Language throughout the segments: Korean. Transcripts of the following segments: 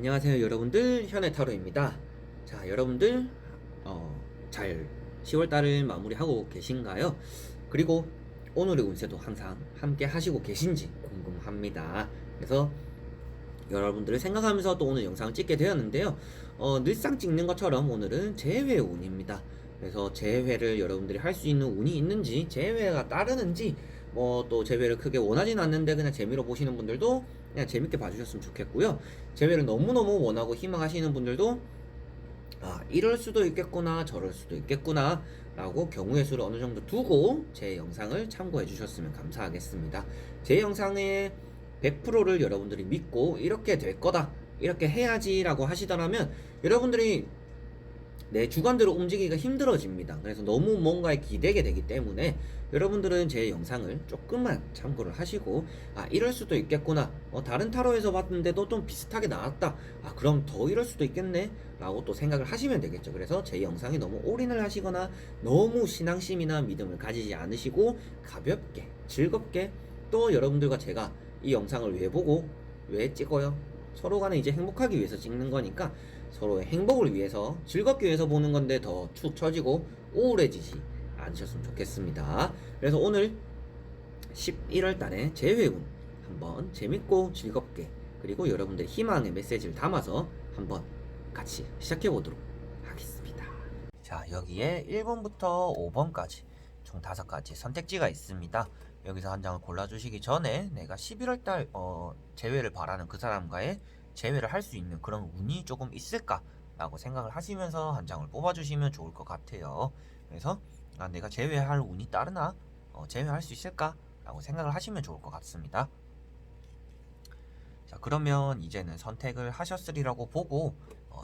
안녕하세요 여러분들, 현해타로입니다. 자, 여러분들 잘 10월달을 마무리하고 계신가요? 그리고 오늘의 운세도 항상 함께 하시고 계신지 궁금합니다. 그래서 여러분들을 생각하면서 또 오늘 영상을 찍게 되었는데요. 늘상 찍는 것처럼 오늘은 재회 운입니다. 그래서 재회를 여러분들이 할 수 있는 운이 있는지, 재회가 따르는지, 뭐 또 재회를 크게 원하진 않는데 그냥 재미로 보시는 분들도 그냥 재밌게 봐주셨으면 좋겠고요. 재회를 너무너무 원하고 희망하시는 분들도 이럴 수도 있겠구나, 저럴 수도 있겠구나 라고 경우의 수를 어느 정도 두고 제 영상을 참고해 주셨으면 감사하겠습니다. 제 영상의 100%를 여러분들이 믿고 이렇게 될 거다, 이렇게 해야지 라고 하시더라면 여러분들이 내 주관대로 움직이기가 힘들어집니다. 그래서 너무 뭔가에 기대게 되기 때문에 여러분들은 제 영상을 조금만 참고를 하시고, 이럴 수도 있겠구나, 다른 타로에서 봤는데도 좀 비슷하게 나왔다, 그럼 더 이럴 수도 있겠네 라고 또 생각을 하시면 되겠죠. 그래서 제 영상에 너무 올인을 하시거나 너무 신앙심이나 믿음을 가지지 않으시고 가볍게 즐겁게, 또 여러분들과 제가 이 영상을 왜 보고 왜 찍어요, 서로 간에 이제 행복하기 위해서 찍는 거니까 서로의 행복을 위해서, 즐겁기 위해서 보는 건데 더 축 처지고 우울해지지 않으셨으면 좋겠습니다. 그래서 오늘 11월 달에 재회운 한번 재밌고 즐겁게, 그리고 여러분들의 희망의 메시지를 담아서 한번 같이 시작해 보도록 하겠습니다. 자, 여기에 1번부터 5번까지 총 5가지 선택지가 있습니다. 여기서 한 장을 골라주시기 전에 내가 11월달 재회를 바라는 그 사람과의 재회를 할 수 있는 그런 운이 조금 있을까 라고 생각을 하시면서 한 장을 뽑아주시면 좋을 것 같아요. 그래서 내가 재회할 운이 따르나, 재회할 수 있을까 라고 생각을 하시면 좋을 것 같습니다. 자, 그러면 이제는 선택을 하셨으리라고 보고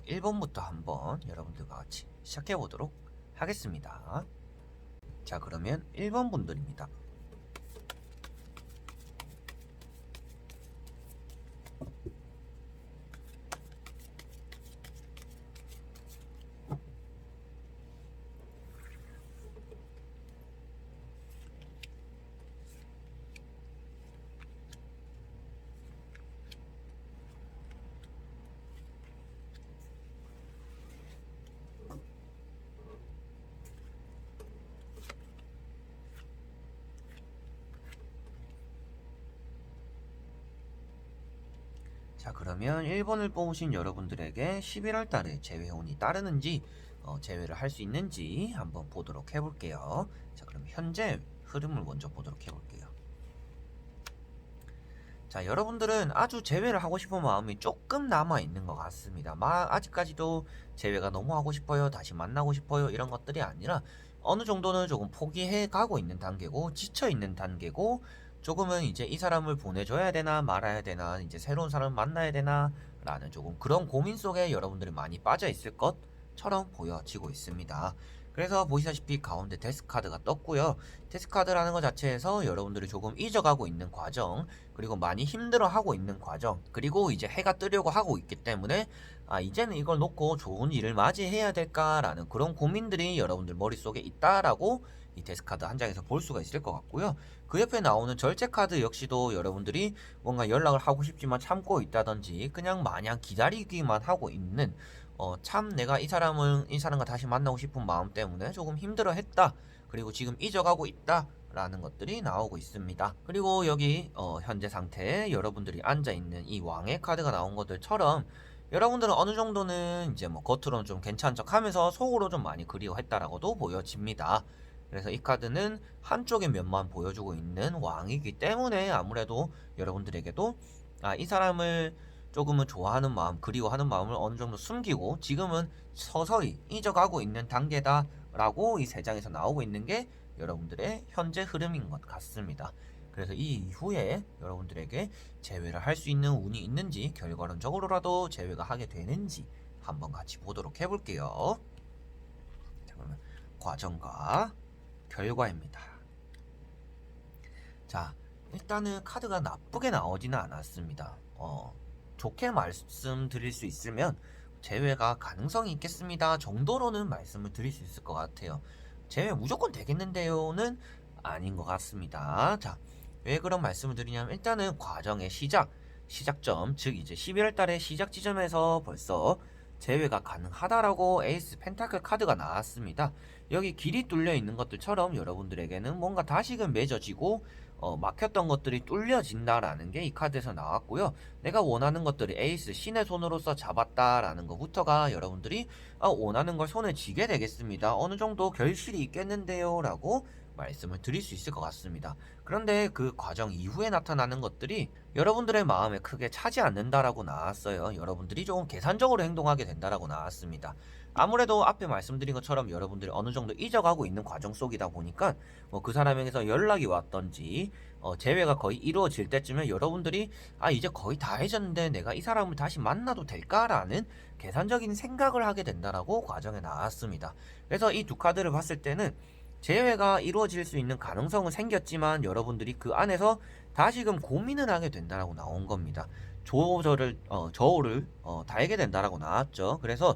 1번부터 한번 여러분들과 같이 시작해 보도록 하겠습니다. 자, 그러면 1번 분들입니다. 자, 그러면 1번을 뽑으신 여러분들에게 11월 달에 재회운이 따르는지, 재회를 할 수 있는지 한번 보도록 해볼게요. 자, 그럼 현재 흐름을 먼저 보도록 해볼게요. 자, 여러분들은 아주 재회를 하고 싶은 마음이 조금 남아 있는 것 같습니다. 아직까지도 재회가 너무 하고 싶어요, 다시 만나고 싶어요, 이런 것들이 아니라 어느 정도는 조금 포기해 가고 있는 단계고, 지쳐 있는 단계고, 조금은 이제 이 사람을 보내줘야 되나 말아야 되나, 이제 새로운 사람을 만나야 되나 라는 조금 그런 고민 속에 여러분들이 많이 빠져 있을 것처럼 보여지고 있습니다. 그래서 보시다시피 가운데 데스카드가 떴고요. 데스카드라는 것 자체에서 여러분들이 조금 잊어가고 있는 과정, 그리고 많이 힘들어하고 있는 과정, 그리고 이제 해가 뜨려고 하고 있기 때문에 이제는 이걸 놓고 좋은 일을 맞이해야 될까라는 그런 고민들이 여러분들 머릿속에 있다라고 이 데스카드 한 장에서 볼 수가 있을 것 같고요. 그 옆에 나오는 절제카드 역시도 여러분들이 뭔가 연락을 하고 싶지만 참고 있다든지 그냥 마냥 기다리기만 하고 있는, 참 내가 이 사람과 다시 만나고 싶은 마음 때문에 조금 힘들어 했다, 그리고 지금 잊어가고 있다 라는 것들이 나오고 있습니다. 그리고 여기 현재 상태에 여러분들이 앉아있는 이 왕의 카드가 나온 것들처럼 여러분들은 어느 정도는 이제 뭐 겉으로는 좀 괜찮은 척 하면서 속으로 좀 많이 그리워했다라고도 보여집니다. 그래서 이 카드는 한쪽의 면만 보여주고 있는 왕이기 때문에 아무래도 여러분들에게도 이 사람을 조금은 좋아하는 마음, 그리워하는 마음을 어느 정도 숨기고 지금은 서서히 잊어가고 있는 단계다 라고 이 세 장에서 나오고 있는 게 여러분들의 현재 흐름인 것 같습니다. 그래서 이 이후에 여러분들에게 재회를 할 수 있는 운이 있는지, 결과론적으로라도 재회가 하게 되는지 한번 같이 보도록 해볼게요. 자, 그러면 과정과 결과입니다. 자, 일단은 카드가 나쁘게 나오지는 않았습니다. 좋게 말씀드릴 수 있으면 재회가 가능성이 있겠습니다 정도로는 말씀을 드릴 수 있을 것 같아요. 재회 무조건 되겠는데요는 아닌 것 같습니다. 자, 왜 그런 말씀을 드리냐면 일단은 과정의 시작, 시작점, 즉 이제 11월 달의 시작 지점에서 벌써 제외가 가능하다라고 에이스 펜타클 카드가 나왔습니다. 여기 길이 뚫려 있는 것들처럼 여러분들에게는 뭔가 다시금 맺어지고 막혔던 것들이 뚫려진다라는 게 이 카드에서 나왔고요. 내가 원하는 것들이 에이스 신의 손으로서 잡았다라는 것부터가 여러분들이 원하는 걸 손에 쥐게 되겠습니다. 어느 정도 결실이 있겠는데요 라고 말씀을 드릴 수 있을 것 같습니다. 그런데 그 과정 이후에 나타나는 것들이 여러분들의 마음에 크게 차지 않는다라고 나왔어요. 여러분들이 조금 계산적으로 행동하게 된다라고 나왔습니다. 아무래도 앞에 말씀드린 것처럼 여러분들이 어느 정도 잊어가고 있는 과정 속이다 보니까 뭐 그 사람에게서 연락이 왔던지 재회가 거의 이루어질 때쯤에 여러분들이 이제 거의 다 해졌는데 내가 이 사람을 다시 만나도 될까라는 계산적인 생각을 하게 된다라고 과정에 나왔습니다. 그래서 이 두 카드를 봤을 때는 재회가 이루어질 수 있는 가능성은 생겼지만 여러분들이 그 안에서 다시금 고민을 하게 된다라고 나온 겁니다. 저울을 달게 된다라고 나왔죠. 그래서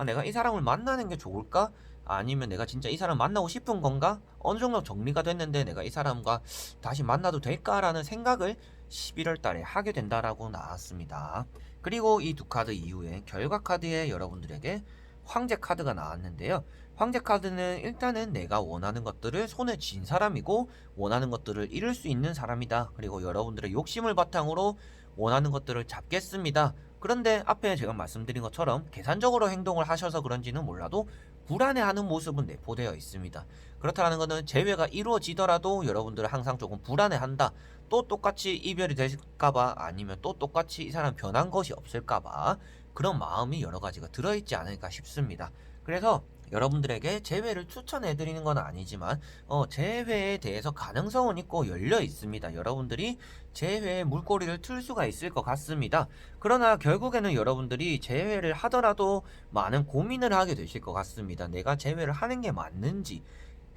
내가 이 사람을 만나는 게 좋을까? 아니면 내가 진짜 이 사람 만나고 싶은 건가? 어느 정도 정리가 됐는데 내가 이 사람과 다시 만나도 될까라는 생각을 11월 달에 하게 된다라고 나왔습니다. 그리고 이 두 카드 이후에 결과 카드에 여러분들에게 황제 카드가 나왔는데요. 황제 카드는 일단은 내가 원하는 것들을 손에 쥔 사람이고 원하는 것들을 이룰 수 있는 사람이다. 그리고 여러분들의 욕심을 바탕으로 원하는 것들을 잡겠습니다. 그런데 앞에 제가 말씀드린 것처럼 계산적으로 행동을 하셔서 그런지는 몰라도 불안해하는 모습은 내포되어 있습니다. 그렇다는 것은 재회가 이루어지더라도 여러분들은 항상 조금 불안해한다. 또 똑같이 이별이 될까봐 아니면 또 똑같이 이 사람 변한 것이 없을까봐 그런 마음이 여러 가지가 들어있지 않을까 싶습니다. 그래서 여러분들에게 재회를 추천해드리는 건 아니지만 재회에 대해서 가능성은 있고 열려 있습니다. 여러분들이 재회의 물꼬리를 틀 수가 있을 것 같습니다. 그러나 결국에는 여러분들이 재회를 하더라도 많은 고민을 하게 되실 것 같습니다. 내가 재회를 하는 게 맞는지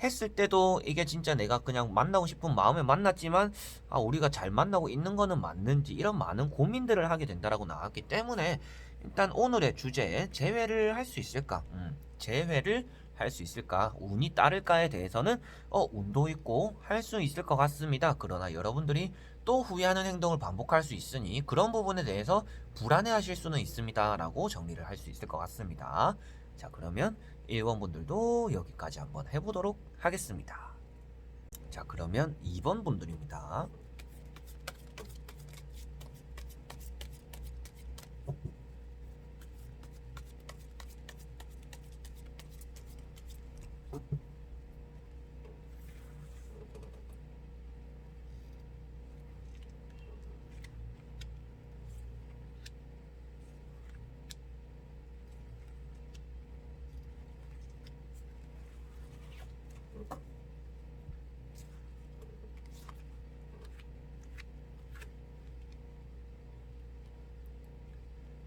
했을 때도 이게 진짜 내가 그냥 만나고 싶은 마음에 만났지만 우리가 잘 만나고 있는 거는 맞는지 이런 많은 고민들을 하게 된다라고 나왔기 때문에 일단 오늘의 주제에 재회를 할 수 있을까? 재회를 할 수 있을까? 운이 따를까에 대해서는 운도 있고 할 수 있을 것 같습니다. 그러나 여러분들이 또 후회하는 행동을 반복할 수 있으니 그런 부분에 대해서 불안해하실 수는 있습니다. 라고 정리를 할 수 있을 것 같습니다. 자, 그러면 1번 분들도 여기까지 한번 해보도록 하겠습니다. 자, 그러면 2번 분들입니다.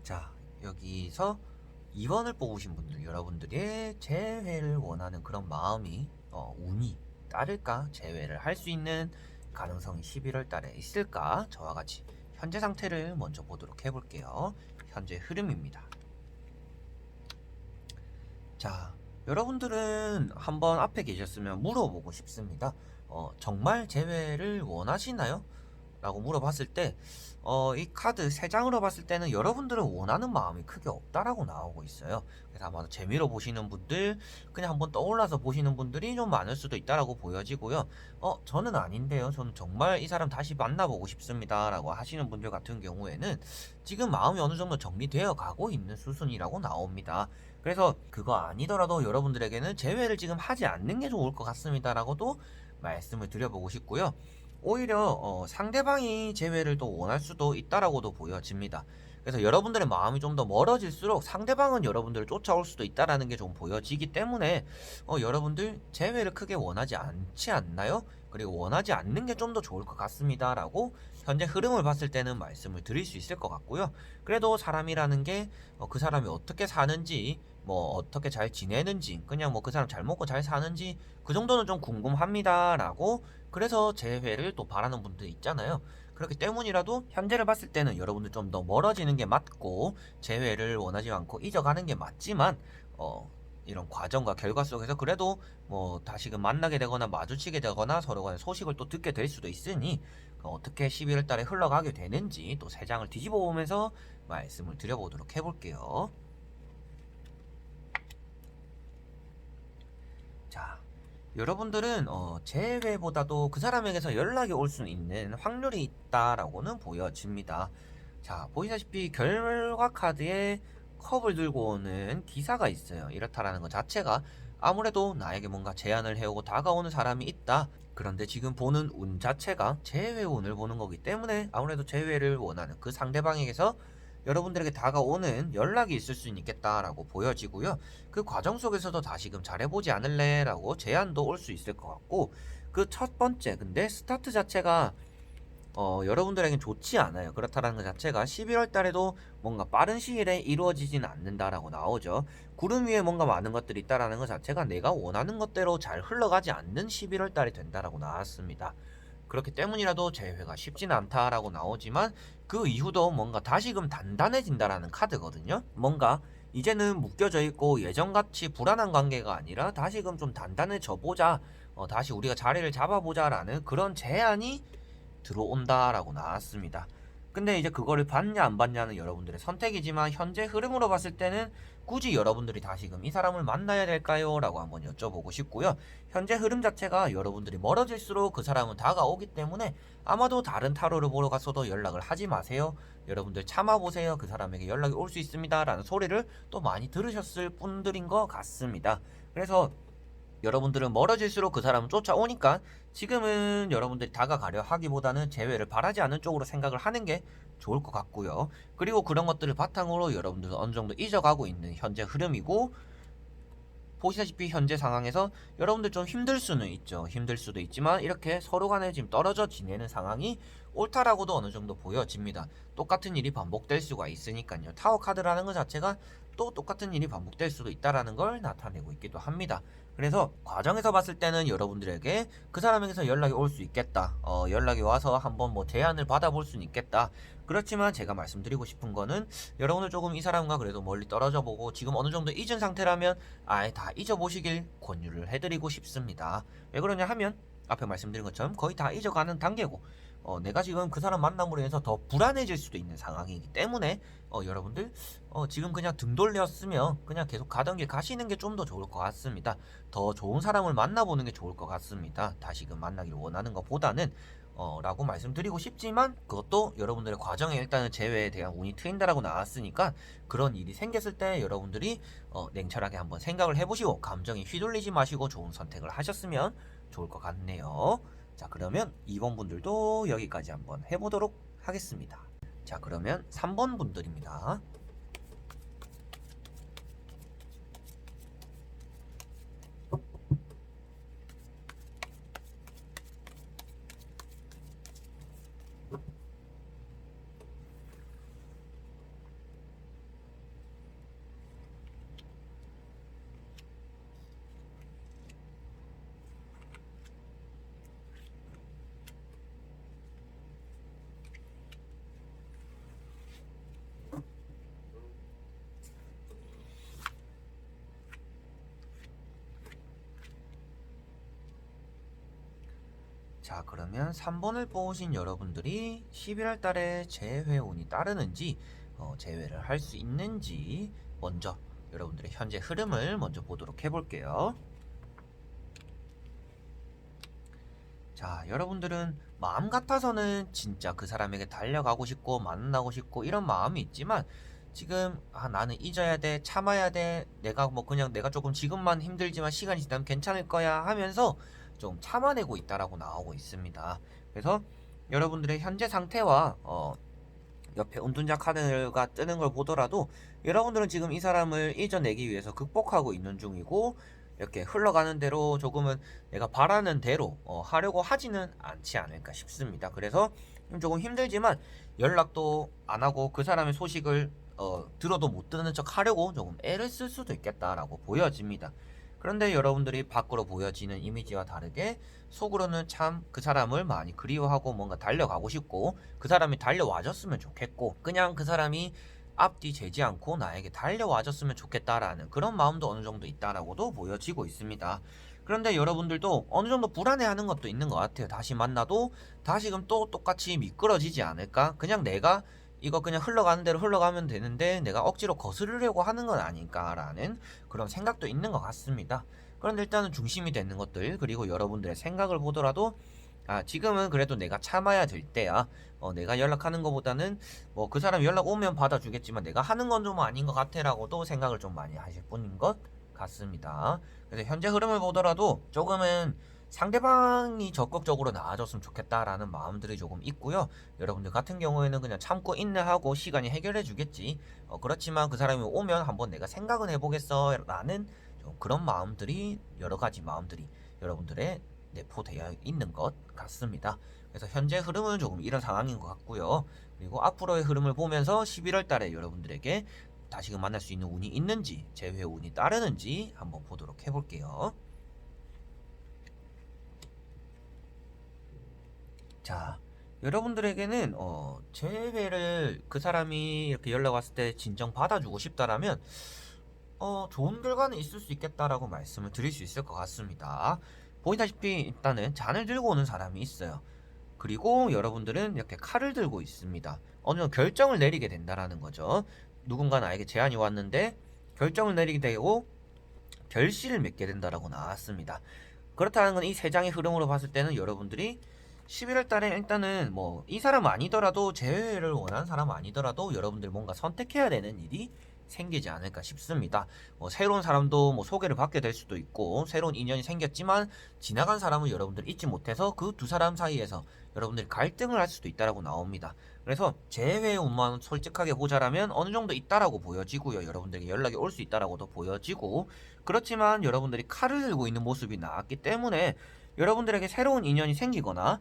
자, 여기서 2번을 뽑으신 분들, 여러분들의 재회를 원하는 그런 마음이 운이 따를까? 재회를 할 수 있는 가능성이 11월 달에 있을까? 저와 같이 현재 상태를 먼저 보도록 해볼게요. 현재 흐름입니다. 자, 여러분들은 한번 앞에 계셨으면 물어보고 싶습니다. 정말 재회를 원하시나요? 라고 물어봤을 때, 이 카드 3장으로 봤을 때는 여러분들은 원하는 마음이 크게 없다라고 나오고 있어요. 그래서 아마 재미로 보시는 분들, 그냥 한번 떠올라서 보시는 분들이 좀 많을 수도 있다라고 보여지고요. 저는 아닌데요. 저는 정말 이 사람 다시 만나보고 싶습니다. 라고 하시는 분들 같은 경우에는 지금 마음이 어느 정도 정리되어 가고 있는 수순이라고 나옵니다. 그래서 그거 아니더라도 여러분들에게는 재회를 지금 하지 않는 게 좋을 것 같습니다. 라고도 말씀을 드려보고 싶고요. 오히려 상대방이 재회를 또 원할 수도 있다라고도 보여집니다. 그래서 여러분들의 마음이 좀 더 멀어질수록 상대방은 여러분들을 쫓아올 수도 있다라는 게 좀 보여지기 때문에 여러분들 재회를 크게 원하지 않지 않나요? 그리고 원하지 않는 게 좀 더 좋을 것 같습니다. 라고 현재 흐름을 봤을 때는 말씀을 드릴 수 있을 것 같고요. 그래도 사람이라는 게 그 사람이 어떻게 사는지 뭐 어떻게 잘 지내는지 그냥 뭐 그 사람 잘 먹고 잘 사는지 그 정도는 좀 궁금합니다. 라고 그래서 재회를 또 바라는 분들 있잖아요. 그렇기 때문이라도 현재를 봤을 때는 여러분들 좀 더 멀어지는 게 맞고 재회를 원하지 않고 잊어가는 게 맞지만 이런 과정과 결과 속에서 그래도 뭐 다시금 만나게 되거나 마주치게 되거나 서로 간의 소식을 또 듣게 될 수도 있으니 어떻게 11월 달에 흘러가게 되는지 또 세 장을 뒤집어 보면서 말씀을 드려보도록 해볼게요. 자, 여러분들은 제외보다도 그 사람에게서 연락이 올 수 있는 확률이 있다라고는 보여집니다. 자, 보시다시피 결과 카드에 컵을 들고 오는 기사가 있어요. 이렇다라는 것 자체가 아무래도 나에게 뭔가 제안을 해오고 다가오는 사람이 있다. 그런데 지금 보는 운 자체가 제외운을 보는 거기 때문에 아무래도 제외를 원하는 그 상대방에게서 여러분들에게 다가오는 연락이 있을 수 있겠다라고 보여지고요. 그 과정 속에서도 다시금 잘해보지 않을래? 라고 제안도 올 수 있을 것 같고, 그 첫 번째, 근데 스타트 자체가 여러분들에겐 좋지 않아요. 그렇다는 것 자체가 11월 달에도 뭔가 빠른 시일에 이루어지지는 않는다라고 나오죠. 구름 위에 뭔가 많은 것들이 있다라는 것 자체가 내가 원하는 것대로 잘 흘러가지 않는 11월 달이 된다라고 나왔습니다. 그렇기 때문이라도 재회가 쉽지는 않다라고 나오지만 그 이후도 뭔가 다시금 단단해진다라는 카드거든요. 뭔가 이제는 묶여져 있고 예전같이 불안한 관계가 아니라 다시금 좀 단단해져 보자, 다시 우리가 자리를 잡아보자라는 그런 제안이 들어온다라고 나왔습니다. 근데 이제 그거를 받냐 안 받냐는 여러분들의 선택이지만 현재 흐름으로 봤을 때는 굳이 여러분들이 다시금 이 사람을 만나야 될까요? 라고 한번 여쭤보고 싶고요. 현재 흐름 자체가 여러분들이 멀어질수록 그 사람은 다가오기 때문에 아마도 다른 타로를 보러 갔어도 연락을 하지 마세요. 여러분들 참아보세요. 그 사람에게 연락이 올 수 있습니다. 라는 소리를 또 많이 들으셨을 분들인 것 같습니다. 그래서 여러분들은 멀어질수록 그 사람은 쫓아오니까 지금은 여러분들이 다가가려 하기보다는 재회를 바라지 않는 쪽으로 생각을 하는 게 좋을 것 같고요. 그리고 그런 것들을 바탕으로 여러분들은 어느 정도 잊어가고 있는 현재 흐름이고, 보시다시피 현재 상황에서 여러분들 좀 힘들 수는 있죠. 힘들 수도 있지만 이렇게 서로 간에 지금 떨어져 지내는 상황이 옳다라고도 어느 정도 보여집니다. 똑같은 일이 반복될 수가 있으니까요. 타워 카드라는 것 자체가 또 똑같은 일이 반복될 수도 있다라는 걸 나타내고 있기도 합니다. 그래서 과정에서 봤을 때는 여러분들에게 그 사람에게서 연락이 올 수 있겠다. 연락이 와서 한번 뭐 제안을 받아볼 수는 있겠다. 그렇지만 제가 말씀드리고 싶은 거는 여러분들 조금 이 사람과 그래도 멀리 떨어져 보고 지금 어느 정도 잊은 상태라면 아예 다 잊어보시길 권유를 해드리고 싶습니다. 왜 그러냐 하면 앞에 말씀드린 것처럼 거의 다 잊어가는 단계고, 내가 지금 그 사람 만남으로 인해서 더 불안해질 수도 있는 상황이기 때문에 여러분들 지금 그냥 등 돌렸으면 그냥 계속 가던 길 가시는 게 좀 더 좋을 것 같습니다. 더 좋은 사람을 만나보는 게 좋을 것 같습니다. 다시금 만나길 원하는 것보다는 라고 말씀드리고 싶지만, 그것도 여러분들의 과정에 일단은 재회에 대한 운이 트인다라고 나왔으니까 그런 일이 생겼을 때 여러분들이 냉철하게 한번 생각을 해보시고 감정이 휘둘리지 마시고 좋은 선택을 하셨으면 좋을 것 같네요. 자, 그러면 2번 분들도 여기까지 한번 해보도록 하겠습니다. 자, 그러면 3번 분들입니다. 자, 그러면 3번을 뽑으신 여러분들이 11월 달에 재회운이 따르는지 재회를 할 수 있는지 먼저 여러분들의 현재 흐름을 먼저 보도록 해볼게요. 자, 여러분들은 마음 같아서는 진짜 그 사람에게 달려가고 싶고 만나고 싶고 이런 마음이 있지만 지금 나는 잊어야 돼, 참아야 돼, 내가 뭐 그냥 내가 조금 지금만 힘들지만 시간이 지나면 괜찮을 거야 하면서 좀 참아내고 있다라고 나오고 있습니다. 그래서 여러분들의 현재 상태와 옆에 운둔자 카드가 뜨는 걸 보더라도 여러분들은 지금 이 사람을 잊어내기 위해서 극복하고 있는 중이고, 이렇게 흘러가는 대로 조금은 내가 바라는 대로 하려고 하지는 않지 않을까 싶습니다. 그래서 조금 힘들지만 연락도 안 하고 그 사람의 소식을 들어도 못 듣는 척 하려고 조금 애를 쓸 수도 있겠다라고 보여집니다. 그런데 여러분들이 밖으로 보여지는 이미지와 다르게 속으로는 참 그 사람을 많이 그리워하고 뭔가 달려가고 싶고 그 사람이 달려와줬으면 좋겠고, 그냥 그 사람이 앞뒤 재지 않고 나에게 달려와줬으면 좋겠다라는 그런 마음도 어느 정도 있다라고도 보여지고 있습니다. 그런데 여러분들도 어느 정도 불안해하는 것도 있는 것 같아요. 다시 만나도 다시금 또 똑같이 미끄러지지 않을까? 그냥 내가 이거 그냥 흘러가는 대로 흘러가면 되는데 내가 억지로 거스르려고 하는 건 아닐까라는 그런 생각도 있는 것 같습니다. 그런데 일단은 중심이 되는 것들, 그리고 여러분들의 생각을 보더라도 지금은 그래도 내가 참아야 될 때야. 내가 연락하는 것보다는 뭐 그 사람 연락 오면 받아주겠지만 내가 하는 건 좀 아닌 것 같아라고도 생각을 좀 많이 하실 뿐인 것 같습니다. 그래서 현재 흐름을 보더라도 조금은 상대방이 적극적으로 나아졌으면 좋겠다라는 마음들이 조금 있고요. 여러분들 같은 경우에는 그냥 참고 인내하고 시간이 해결해 주겠지. 그렇지만 그 사람이 오면 한번 내가 생각은 해보겠어 라는 좀 그런 마음들이, 여러 가지 마음들이 여러분들의 내포되어 있는 것 같습니다. 그래서 현재 흐름은 조금 이런 상황인 것 같고요. 그리고 앞으로의 흐름을 보면서 11월 달에 여러분들에게 다시금 만날 수 있는 운이 있는지, 재회 운이 따르는지 한번 보도록 해볼게요. 자, 여러분들에게는 재회를 그 사람이 이렇게 연락 왔을 때 진정 받아주고 싶다라면 좋은 결과는 있을 수 있겠다라고 말씀을 드릴 수 있을 것 같습니다. 보이다시피 일단은 잔을 들고 오는 사람이 있어요. 그리고 여러분들은 이렇게 칼을 들고 있습니다. 어느 정도 결정을 내리게 된다라는 거죠. 누군가 나에게 제안이 왔는데 결정을 내리게 되고 결실을 맺게 된다라고 나왔습니다. 그렇다는 건 이 세 장의 흐름으로 봤을 때는 여러분들이 11월 달에 일단은 뭐 이 사람 아니더라도 재회를 원하는 사람 아니더라도 여러분들 뭔가 선택해야 되는 일이 생기지 않을까 싶습니다. 새로운 사람도 뭐 소개를 받게 될 수도 있고 새로운 인연이 생겼지만 지나간 사람을 여러분들 잊지 못해서 그 두 사람 사이에서 여러분들이 갈등을 할 수도 있다라고 나옵니다. 그래서 재회 운만 솔직하게 보자라면 어느 정도 있다라고 보여지고요. 여러분들에게 연락이 올 수 있다라고도 보여지고, 그렇지만 여러분들이 칼을 들고 있는 모습이 나왔기 때문에 여러분들에게 새로운 인연이 생기거나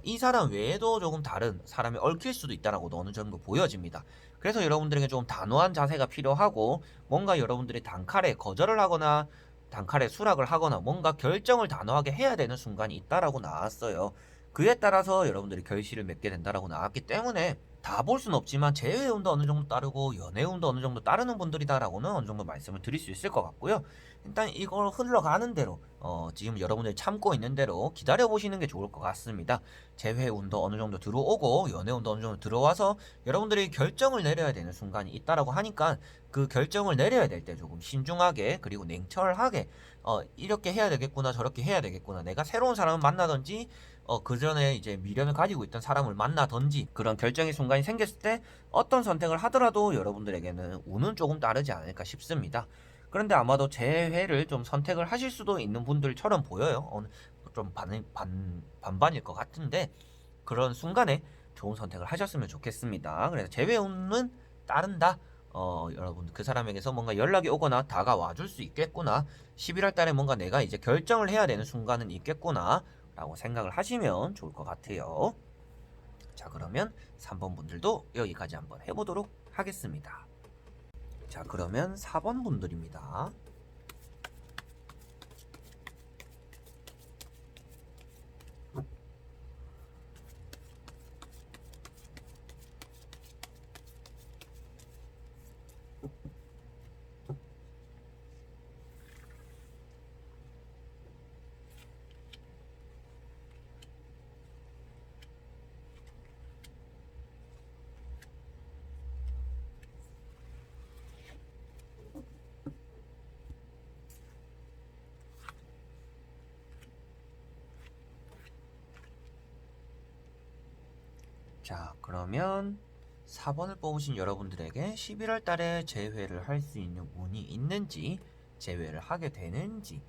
이 사람 외에도 조금 다른 사람이 얽힐 수도 있다라고도 어느 정도 보여집니다. 그래서 여러분들에게 좀 단호한 자세가 필요하고, 뭔가 여러분들이 단칼에 거절을 하거나 단칼에 수락을 하거나 뭔가 결정을 단호하게 해야 되는 순간이 있다라고 나왔어요. 그에 따라서 여러분들이 결실을 맺게 된다라고 나왔기 때문에 다 볼 수는 없지만 재회운도 어느 정도 따르고 연애운도 어느 정도 따르는 분들이다라고는 어느 정도 말씀을 드릴 수 있을 것 같고요. 일단 이걸 흘러가는 대로 지금 여러분들이 참고 있는 대로 기다려 보시는 게 좋을 것 같습니다. 재회운도 어느 정도 들어오고 연애운도 어느 정도 들어와서 여러분들이 결정을 내려야 되는 순간이 있다라고 하니까 그 결정을 내려야 될 때 조금 신중하게 그리고 냉철하게 이렇게 해야 되겠구나 저렇게 해야 되겠구나, 내가 새로운 사람을 만나든지 그 전에 이제 미련을 가지고 있던 사람을 만나든지 그런 결정의 순간이 생겼을 때 어떤 선택을 하더라도 여러분들에게는 운은 조금 따르지 않을까 싶습니다. 그런데 아마도 재회를 좀 선택을 하실 수도 있는 분들처럼 보여요. 좀 반반일 것 같은데 그런 순간에 좋은 선택을 하셨으면 좋겠습니다. 그래서 재회운은 따른다. 여러분 그 사람에게서 뭔가 연락이 오거나 다가와 줄 수 있겠구나. 11월 달에 뭔가 내가 이제 결정을 해야 되는 순간은 있겠구나 라고 생각을 하시면 좋을 것 같아요. 자, 그러면 3번 분들도 여기까지 한번 해보도록 하겠습니다. 자, 그러면 4번 분들입니다. 자, 그러면 4번을 뽑으신 여러분들에게 11월 달에 재회를 할 수 있는 운이 있는지, 재회를 하게 되는지,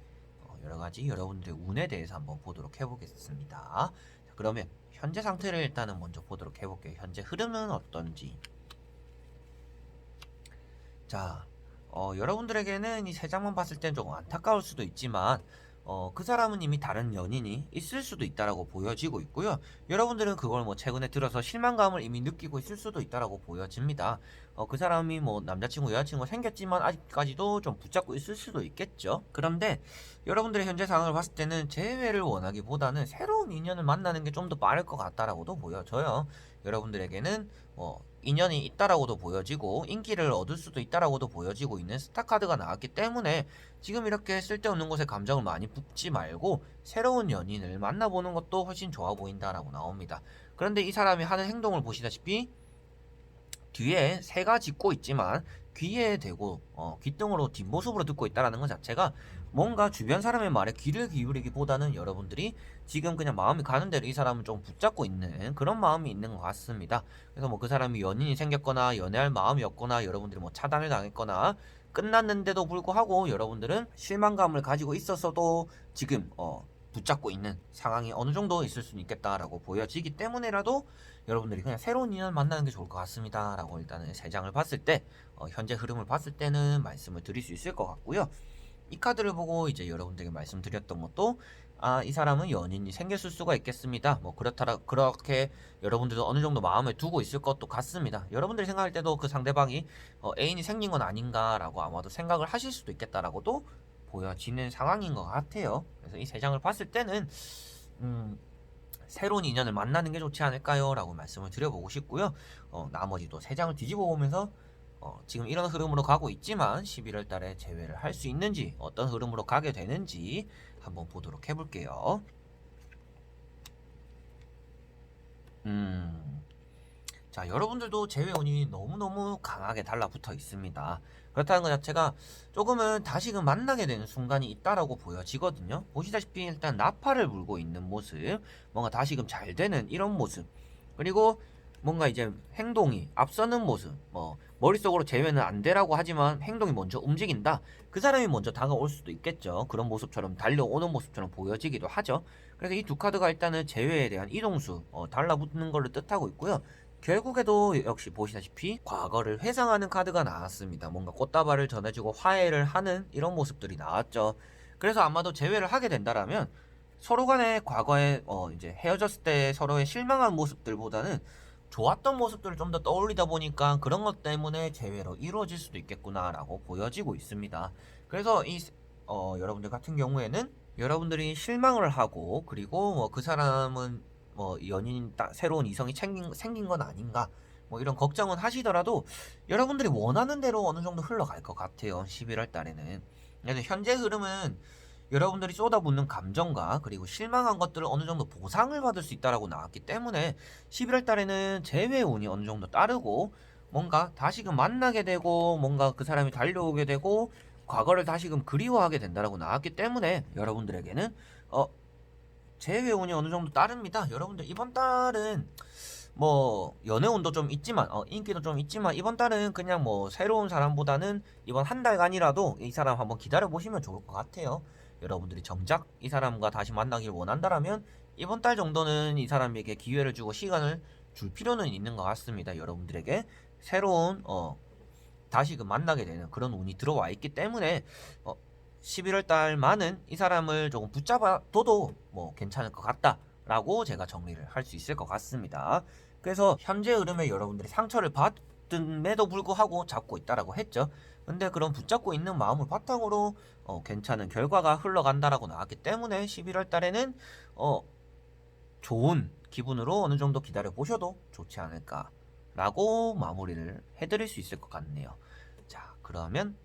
여러 가지 여러분들의 운에 대해서 한번 보도록 해보겠습니다. 자, 그러면 현재 상태를 일단은 먼저 보도록 해볼게요. 현재 흐름은 어떤지. 자, 여러분들에게는 이 세 장만 봤을 땐 조금 안타까울 수도 있지만 그 사람은 이미 다른 연인이 있을 수도 있다라고 보여지고 있고요. 여러분들은 그걸 뭐 최근에 들어서 실망감을 이미 느끼고 있을 수도 있다라고 보여집니다. 그 사람이 뭐 남자친구, 여자친구 생겼지만 아직까지도 좀 붙잡고 있을 수도 있겠죠. 그런데 여러분들의 현재 상황을 봤을 때는 재회를 원하기보다는 새로운 인연을 만나는 게 좀 더 빠를 것 같다라고도 보여져요. 여러분들에게는 인연이 있다라고도 보여지고 인기를 얻을 수도 있다라고도 보여지고 있는 스타 카드가 나왔기 때문에 지금 이렇게 쓸데없는 곳에 감정을 많이 붓지 말고 새로운 연인을 만나보는 것도 훨씬 좋아 보인다라고 나옵니다. 그런데 이 사람이 하는 행동을 보시다시피 뒤에 새가 짖고 있지만 귀에 대고 귓등으로 뒷모습으로 듣고 있다라는 것 자체가 뭔가 주변 사람의 말에 귀를 기울이기보다는 여러분들이 지금 그냥 마음이 가는 대로 이 사람을 좀 붙잡고 있는 그런 마음이 있는 것 같습니다. 그래서 뭐 그 사람이 연인이 생겼거나 연애할 마음이 없거나 여러분들이 뭐 차단을 당했거나 끝났는데도 불구하고 여러분들은 실망감을 가지고 있었어도 지금 붙잡고 있는 상황이 어느 정도 있을 수는 있겠다라고 보여지기 때문에라도 여러분들이 그냥 새로운 인연 만나는 게 좋을 것 같습니다 라고 일단은 세 장을 봤을 때 현재 흐름을 봤을 때는 말씀을 드릴 수 있을 것 같고요. 이 카드를 보고 이제 여러분들에게 말씀드렸던 것도 이 사람은 연인이 생겼을 수가 있겠습니다. 뭐 그렇게 여러분들도 어느 정도 마음에 두고 있을 것도 같습니다. 여러분들이 생각할 때도 그 상대방이 애인이 생긴 건 아닌가라고 아마도 생각을 하실 수도 있겠다라고도 보여지는 상황인 것 같아요. 그래서 이 세 장을 봤을 때는 새로운 인연을 만나는 게 좋지 않을까요? 라고 말씀을 드려보고 싶고요. 나머지도 세 장을 뒤집어 보면서 지금 이런 흐름으로 가고 있지만 11월 달에 재회를 할 수 있는지 어떤 흐름으로 가게 되는지 한번 보도록 해볼게요. 자, 여러분들도 재회운이 너무너무 강하게 달라붙어 있습니다. 그렇다는 것 자체가 조금은 다시금 만나게 되는 순간이 있다라고 보여지거든요. 보시다시피 일단 나팔을 불고 있는 모습, 뭔가 다시금 잘 되는 이런 모습, 그리고 뭔가 이제 행동이 앞서는 모습, 머릿속으로 재회는 안 되라고 하지만 행동이 먼저 움직인다. 그 사람이 먼저 다가올 수도 있겠죠. 그런 모습처럼 달려오는 모습처럼 보여지기도 하죠. 그래서 이 두 카드가 일단은 재회에 대한 이동수, 달라붙는 것을 뜻하고 있고요. 결국에도 역시 보시다시피 과거를 회상하는 카드가 나왔습니다. 뭔가 꽃다발을 전해주고 화해를 하는 이런 모습들이 나왔죠. 그래서 아마도 재회를 하게 된다라면 서로 간에 과거에 이제 헤어졌을 때 서로의 실망한 모습들보다는 좋았던 모습들을 좀 더 떠올리다 보니까 그런 것 때문에 재회로 이루어질 수도 있겠구나라고 보여지고 있습니다. 그래서 여러분들 같은 경우에는 여러분들이 실망을 하고 그리고 뭐 그 사람은 새로운 이성이 생긴 건 아닌가 뭐 이런 걱정은 하시더라도 여러분들이 원하는 대로 어느 정도 흘러갈 것 같아요. 11월 달에는. 그래서 현재 흐름은 여러분들이 쏟아붓는 감정과 그리고 실망한 것들을 어느 정도 보상을 받을 수 있다라고 나왔기 때문에 11월 달에는 재회운이 어느 정도 따르고 뭔가 다시금 만나게 되고 뭔가 그 사람이 달려오게 되고 과거를 다시금 그리워하게 된다라고 나왔기 때문에 여러분들에게는 재회운이 어느 정도 따릅니다. 여러분들 이번 달은 뭐 연애운도 좀 있지만 인기도 좀 있지만 이번 달은 그냥 뭐 새로운 사람보다는 이번 한 달간이라도 이 사람 한번 기다려 보시면 좋을 것 같아요. 여러분들이 정작 이 사람과 다시 만나길 원한다라면 이번 달 정도는 이 사람에게 기회를 주고 시간을 줄 필요는 있는 것 같습니다. 여러분들에게 새로운 다시 만나게 되는 그런 운이 들어와 있기 때문에 11월 달만은 이 사람을 조금 붙잡아둬도 뭐 괜찮을 것 같다라고 제가 정리를 할 수 있을 것 같습니다. 그래서 현재 흐름에 여러분들이 상처를 받음에도 불구하고 잡고 있다라고 했죠. 근데 그런 붙잡고 있는 마음을 바탕으로 괜찮은 결과가 흘러간다라고 나왔기 때문에 11월 달에는 좋은 기분으로 어느 정도 기다려 보셔도 좋지 않을까라고 마무리를 해드릴 수 있을 것 같네요. 자, 그러면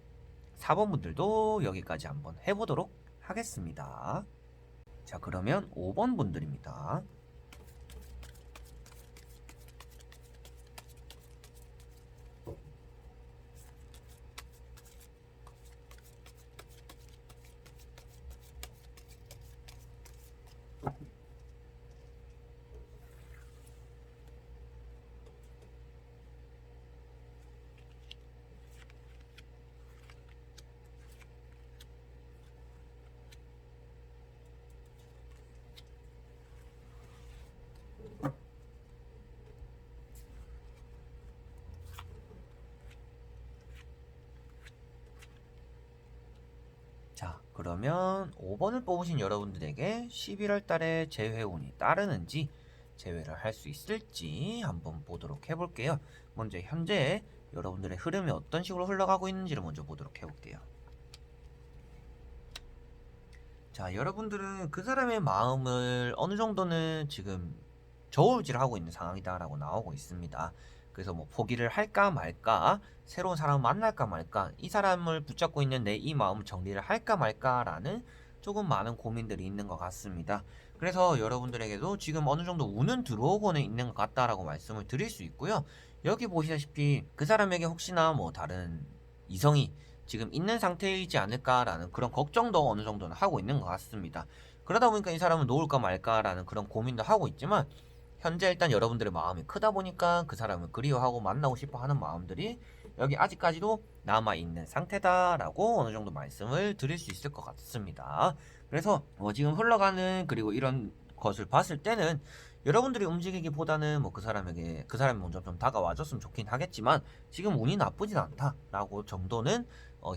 4번 분들도 여기까지 한번 해보도록 하겠습니다. 자, 그러면 5번 분들입니다. 자, 그러면 5번을 뽑으신 여러분들에게 11월 달에 재회운이 따르는지 재회를 할 수 있을지 한번 보도록 해볼게요. 먼저 현재 여러분들의 흐름이 어떤 식으로 흘러가고 있는지를 먼저 보도록 해볼게요. 자, 여러분들은 그 사람의 마음을 어느 정도는 지금 저울질하고 있는 상황이다라고 나오고 있습니다. 그래서 뭐 포기를 할까 말까, 새로운 사람을 만날까 말까, 이 사람을 붙잡고 있는 내 이 마음을 정리를 할까 말까라는 조금 많은 고민들이 있는 것 같습니다. 그래서 여러분들에게도 지금 어느 정도 운은 들어오고는 있는 것 같다라고 말씀을 드릴 수 있고요. 여기 보시다시피 그 사람에게 혹시나 뭐 다른 이성이 지금 있는 상태이지 않을까라는 그런 걱정도 어느 정도는 하고 있는 것 같습니다. 그러다 보니까 이 사람을 놓을까 말까라는 그런 고민도 하고 있지만, 현재 일단 여러분들의 마음이 크다 보니까 그 사람을 그리워하고 만나고 싶어 하는 마음들이 여기 아직까지도 남아있는 상태다라고 어느 정도 말씀을 드릴 수 있을 것 같습니다. 그래서 지금 흘러가는, 그리고 이런 것을 봤을 때는 여러분들이 움직이기보다는 뭐 그 사람이 먼저 좀 다가와줬으면 좋긴 하겠지만, 지금 운이 나쁘진 않다라고 정도는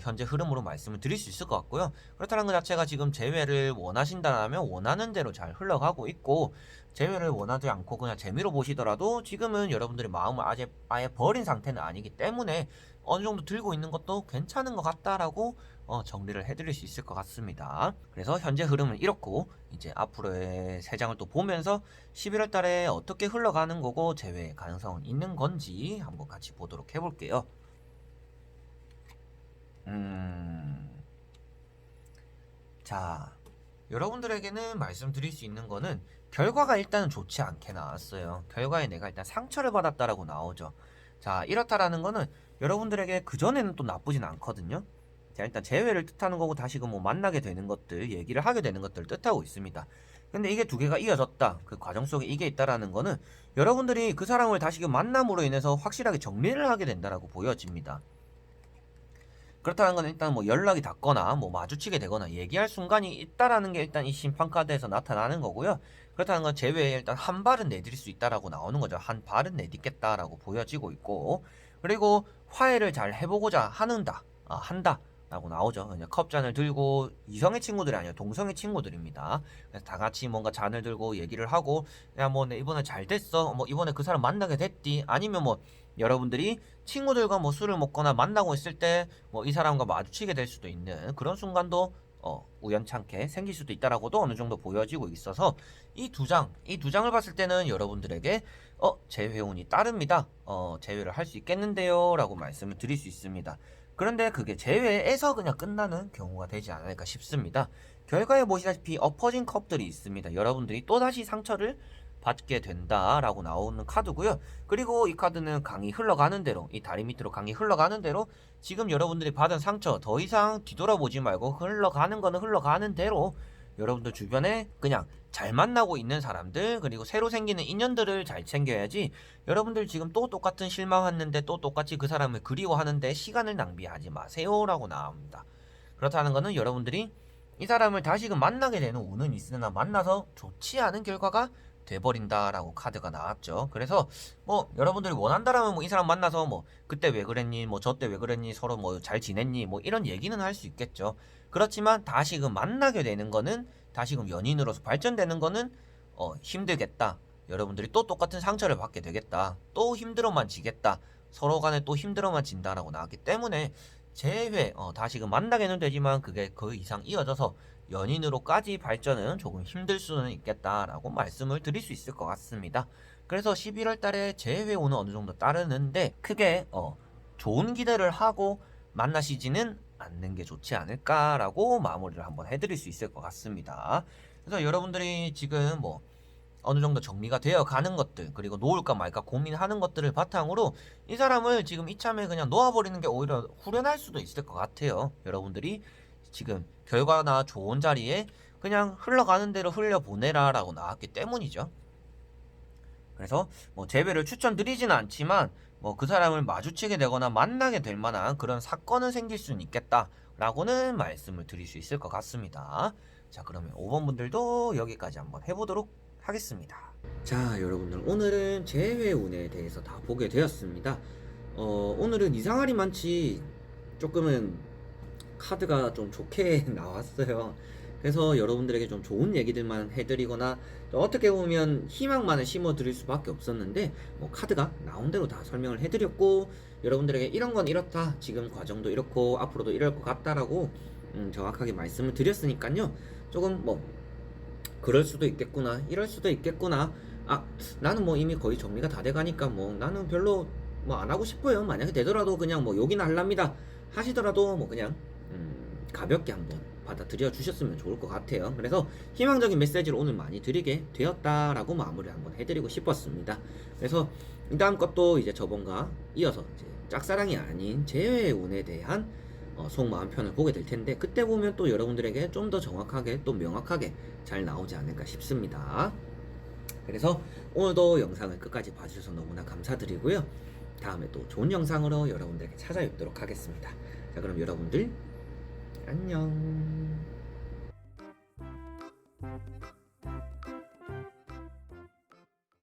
현재 흐름으로 말씀을 드릴 수 있을 것 같고요. 그렇다는 것 자체가 지금 재회를 원하신다면 원하는 대로 잘 흘러가고 있고, 재회를 원하지 않고 그냥 재미로 보시더라도 지금은 여러분들의 마음을 아예 버린 상태는 아니기 때문에 어느 정도 들고 있는 것도 괜찮은 것 같다라고 정리를 해드릴 수 있을 것 같습니다. 그래서 현재 흐름은 이렇고, 이제 앞으로의 세 장을 또 보면서 11월 달에 어떻게 흘러가는 거고 재회 가능성은 있는 건지 한번 같이 보도록 해볼게요. 자, 여러분들에게는 말씀드릴 수 있는 거는 결과가 일단은 좋지 않게 나왔어요. 결과에 내가 일단 상처를 받았다라고 나오죠. 자, 이렇다라는 거는 여러분들에게 그전에는 또 나쁘진 않거든요. 자, 일단 재회를 뜻하는 거고 다시금 뭐 만나게 되는 것들, 얘기를 하게 되는 것들을 뜻하고 있습니다. 근데 이게 두 개가 이어졌다, 그 과정 속에 이게 있다라는 거는 여러분들이 그 사람을 다시금 만남으로 인해서 확실하게 정리를 하게 된다라고 보여집니다. 그렇다는 건 일단 뭐 연락이 닿거나 뭐 마주치게 되거나 얘기할 순간이 있다라는 게 일단 이 심판 카드에서 나타나는 거고요. 그렇다는 건 제외에 일단 한 발은 내딜 수 있다라고 나오는 거죠. 한 발은 내딛겠다라고 보여지고 있고, 그리고 화해를 잘 해보고자 한다 라고 나오죠. 그냥 컵잔을 들고, 이성의 친구들이 아니라 동성의 친구들입니다. 그래서 다 같이 뭔가 잔을 들고 얘기를 하고, 야 뭐 내 이번에 잘 됐어, 뭐 이번에 그 사람 만나게 됐디, 아니면 뭐 여러분들이 친구들과 뭐 술을 먹거나 만나고 있을 때 뭐 이 사람과 마주치게 될 수도 있는 그런 순간도 우연찮게 생길 수도 있다라고도 어느 정도 보여지고 있어서, 이 두 장을 봤을 때는 여러분들에게 재회운이 따릅니다. 재회를 할 수 있겠는데요 라고 말씀을 드릴 수 있습니다. 그런데 그게 재회에서 그냥 끝나는 경우가 되지 않을까 싶습니다. 결과에 보시다시피 엎어진 컵들이 있습니다. 여러분들이 또다시 상처를 받게 된다라고 나오는 카드고요. 그리고 이 카드는 강이 흘러가는 대로, 이 다리 밑으로 강이 흘러가는 대로 지금 여러분들이 받은 상처 더 이상 뒤돌아보지 말고 흘러가는 거는 흘러가는 대로 여러분들 주변에 그냥 잘 만나고 있는 사람들, 그리고 새로 생기는 인연들을 잘 챙겨야지, 여러분들 지금 또 똑같은 실망했는데 또 똑같이 그 사람을 그리워하는데 시간을 낭비하지 마세요 라고 나옵니다. 그렇다는 거는 여러분들이 이 사람을 다시금 만나게 되는 운은 있으나 만나서 좋지 않은 결과가 돼버린다라고 카드가 나왔죠. 그래서 뭐 여러분들이 원한다라면 뭐 이 사람 만나서 뭐 그때 왜 그랬니, 뭐 저 때 왜 그랬니, 서로 뭐 잘 지냈니, 뭐 이런 얘기는 할 수 있겠죠. 그렇지만 다시금 만나게 되는 거는, 다시금 연인으로서 발전되는 거는 힘들겠다, 여러분들이 또 똑같은 상처를 받게 되겠다, 또 힘들어만 지겠다, 서로 간에 또 힘들어만 진다라고 나왔기 때문에 재회, 다시금 만나게는 되지만 그게 그 이상 이어져서 연인으로까지 발전은 조금 힘들 수는 있겠다라고 말씀을 드릴 수 있을 것 같습니다. 그래서 11월 달에 재회운은 어느 정도 따르는데, 크게 좋은 기대를 하고 만나시지는 않는 게 좋지 않을까라고 마무리를 한번 해드릴 수 있을 것 같습니다. 그래서 여러분들이 지금 뭐 어느 정도 정리가 되어 가는 것들, 그리고 놓을까 말까 고민하는 것들을 바탕으로 이 사람을 지금 이참에 그냥 놓아버리는 게 오히려 후련할 수도 있을 것 같아요. 여러분들이 지금 결과나 좋은 자리에 그냥 흘러가는 대로 흘려보내라 라고 나왔기 때문이죠. 그래서 뭐 재배를 추천드리지는 않지만 뭐 그 사람을 마주치게 되거나 만나게 될 만한 그런 사건은 생길 수는 있겠다 라고는 말씀을 드릴 수 있을 것 같습니다. 자, 그러면 5번 분들도 여기까지 한번 해보도록 하겠습니다. 자, 여러분들 오늘은 재회운에 대해서 다 보게 되었습니다. 오늘은 이상하리 많지 조금은 카드가 좀 좋게 나왔어요. 그래서 여러분들에게 좀 좋은 얘기들만 해드리거나 어떻게 보면 희망만을 심어드릴 수밖에 없었는데, 뭐 카드가 나온 대로 다 설명을 해드렸고, 여러분들에게 이런 건 이렇다, 지금 과정도 이렇고 앞으로도 이럴 것 같다라고 정확하게 말씀을 드렸으니까요. 조금 뭐 그럴 수도 있겠구나, 이럴 수도 있겠구나, 나는 뭐 이미 거의 정리가 다 돼가니까 뭐 나는 별로 뭐 안 하고 싶어요. 만약에 되더라도 그냥 뭐 욕이나 할랍니다 하시더라도 뭐 그냥 가볍게 한번 받아들여 주셨으면 좋을 것 같아요. 그래서 희망적인 메시지를 오늘 많이 드리게 되었다라고 마무리를 한번 해드리고 싶었습니다. 그래서 이 다음 것도 이제 저번과 이어서 이제 짝사랑이 아닌 재회의 운에 대한 속마음 편을 보게 될 텐데, 그때 보면 또 여러분들에게 좀 더 정확하게 또 명확하게 잘 나오지 않을까 싶습니다. 그래서 오늘도 영상을 끝까지 봐주셔서 너무나 감사드리고요. 다음에 또 좋은 영상으로 여러분들에게 찾아뵙도록 하겠습니다. 자, 그럼 여러분들 안녕.